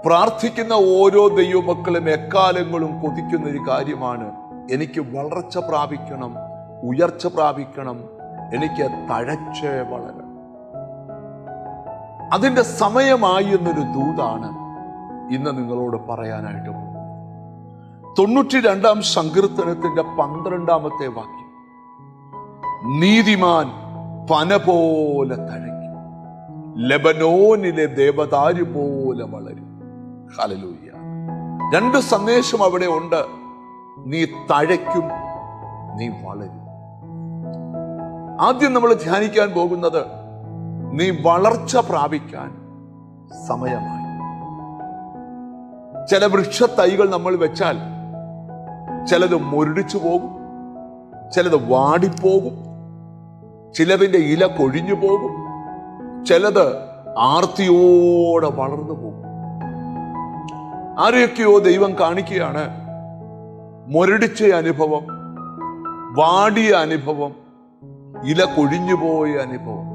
പ്രാർത്ഥിക്കുന്ന ഓരോ ദൈവമക്കളും എക്കാലങ്ങളും കൊതിക്കുന്ന ഒരു കാര്യമാണ്, എനിക്ക് വളർച്ച പ്രാപിക്കണം, ഉയർച്ച പ്രാപിക്കണം, എനിക്ക് തഴച്ച് വളരണം. അതിൻ്റെ സമയമായി എന്നൊരു ദൂതാണ് ഇന്ന് നിങ്ങളോട് പറയാനായിട്ട് പോകും. 92-ാം സങ്കീർത്തനത്തിന്റെ 12-ാമത്തെ വാക്യം, നീതിമാൻ പന പോലെ തഴയ്ക്കും, ലെബനോനിലെ ദേവദാരു പോലെ വളരും. ഹല്ലേലൂയ. രണ്ട് സന്ദേശം അവിടെ ഉണ്ട്. നീ തഴയ്ക്കും, നീ വളരും. ആദ്യം നമ്മൾ ധ്യാനിക്കാൻ പോകുന്നത്, നീ വളർച്ച പ്രാപിക്കാൻ സമയമായി. ചില വൃക്ഷത്തൈകൾ നമ്മൾ വെച്ചാൽ ചിലത് മുരടിച്ചു പോകും, ചിലത് വാടിപ്പോകും, ചിലതിൻ്റെ ഇല കൊഴിഞ്ഞു പോകും, ചിലത് ആർത്തിയോടെ വളർന്നു പോകും. ആരെയൊക്കെയോ ദൈവം കാണിക്കുകയാണ്, മുരടിച്ച അനുഭവം, വാടിയ അനുഭവം, ഇല കൊഴിഞ്ഞുപോയ അനുഭവം,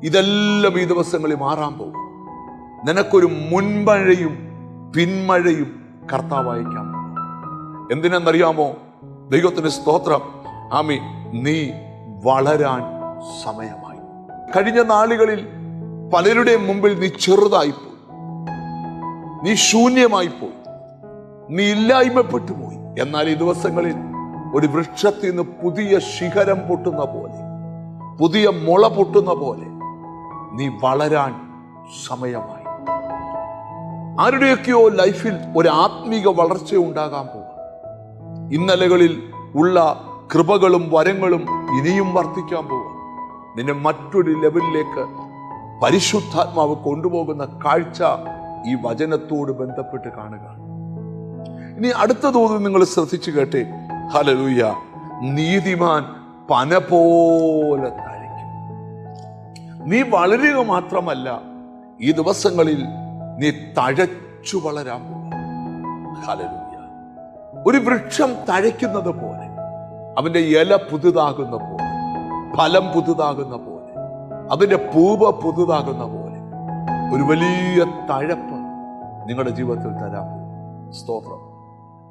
ഇതെല്ലാം ഈ ദിവസങ്ങളിൽ മാറാൻ പോകും. നിനക്കൊരു മുൻമഴയും പിന്മഴയും കർത്താവ് അയക്കാം. എന്തിനെന്നറിയാമോ? ദൈവത്തിന് സ്തോത്രം. ആമി, നീ വളരാൻ സമയമായി. കഴിഞ്ഞ നാളുകളിൽ പലരുടെയും മുമ്പിൽ നീ ചെറുതായിപ്പോയി, നീ ശൂന്യമായിപ്പോയി, നീ ഇല്ലായ്മപ്പെട്ടു പോയി. എന്നാൽ ഈ ദിവസങ്ങളിൽ ഒരു വൃക്ഷത്തിൽ നിന്ന് പുതിയ ശിഖരം പൊട്ടുന്ന പോലെ, പുതിയ മുള പൊട്ടുന്ന പോലെ നീ വളരാൻ സമയമായി. ആരുടെയൊക്കെയോ ലൈഫിൽ ഒരു ആത്മീക വളർച്ച ഉണ്ടാകാൻ പോകും. ഇന്നലകളിൽ ഉള്ള കൃപകളും വരങ്ങളും ഇനിയും വർദ്ധിക്കാൻ പോകും. നിന്നെ മറ്റൊരു ലെവലിലേക്ക് പരിശുദ്ധാത്മാവ് കൊണ്ടുപോകുന്ന കാഴ്ച ഈ വചനത്തോട് ബന്ധപ്പെട്ട് കാണുക. ഇനി അടുത്ത തോതിൽ നിങ്ങൾ ശ്രദ്ധിച്ചു കേട്ടെ. ഹല്ലേലൂയ. നീതിമാൻ പന പോലെ തഴയ്ക്കും. നീ വളരുക മാത്രമല്ല, ഈ ദിവസങ്ങളിൽ നീ തഴച്ചു വളരാൻ പോകും. ഹല്ലേലൂയ. ഒരു വൃക്ഷം തഴയ്ക്കുന്നത് പോലെ, അവന്റെ ഇല പുതുതാകുന്ന പോലെ, ഫലം പുതുതാകുന്ന പോലെ, അതിന്റെ പൂവ് പുതുതാകുന്ന പോലെ ഒരു വലിയ തഴപ്പ് നിങ്ങളുടെ ജീവിതത്തിൽ തരാൻ പോകും. സ്തോത്രം.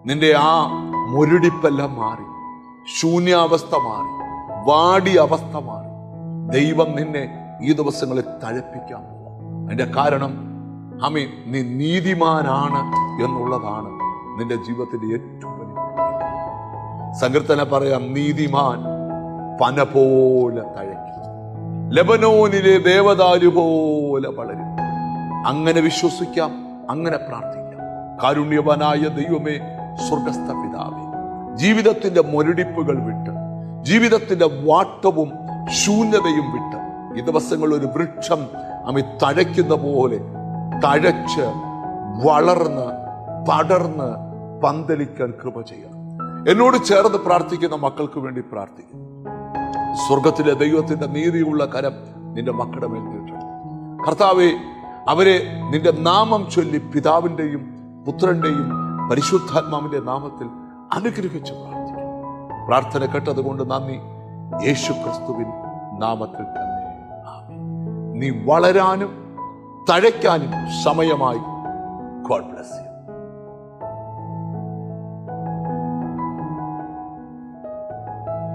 നിന്റെ ആ മുരടിപ്പെല്ലാം മാറി, ശൂന്യാവസ്ഥ മാറി, വാടിയ അവസ്ഥ മാറി, ദൈവം നിന്നെ ഈ ദിവസങ്ങളിൽ തഴപ്പിക്കാൻ പോവാം. അതിന്റെ കാരണം ആമീൻ, നീ നീതിമാനാണ് എന്നുള്ളതാണ് നിന്റെ ജീവിതത്തിന്റെ ഏറ്റവും വലിയ സങ്കീർത്തനം. പറയാം, നീതിമാൻ പന പോലെ തഴയ്ക്കും, ലെബനോനിലെ ദേവദാരു പോലെ വളരും. അങ്ങനെ വിശ്വസിക്കാം, അങ്ങനെ പ്രാർത്ഥിക്കാം. കാരുണ്യവാനായ ദൈവമേ, സ്വർഗസ്ഥ പിതാവേ, ജീവിതത്തിന്റെ മുരടിപ്പുകൾ വിട്ട്, ജീവിതത്തിന്റെ വാട്ടവും ശൂന്യതയും വിട്ട് ഈ ദിവസങ്ങളിൽ ഒരു വൃക്ഷം അമ്മ തഴയ്ക്കുന്ന പോലെ തഴച്ച് വളർന്ന് പടർന്ന് പന്തലിക്കാൻ കൃപ ചെയ്യണം. എന്നോട് ചേർന്ന് പ്രാർത്ഥിക്കുന്ന മക്കൾക്ക് വേണ്ടി പ്രാർത്ഥിക്കുന്നു. സ്വർഗത്തിലെ ദൈവത്തിന്റെ നീതിയുള്ള കരം നിന്റെ മക്കളുടെ മേൽ നീട്ടണം. കർത്താവേ, അവരെ നിന്റെ നാമം ചൊല്ലി പിതാവിന്റെയും പുത്രന്റെയും പരിശുദ്ധാത്മാവിന്റെ നാമത്തിൽ അനുഗ്രഹിച്ച് പ്രാർത്ഥിക്കുന്നു. പ്രാർത്ഥന കേട്ടതുകൊണ്ട് നന്ദി. യേശു ക്രിസ്തുവിൻ നാമത്തിൽ തന്നെ ആമേൻ. നീ വളരാനും തഴയ്ക്കാനും സമയമായി. God bless you.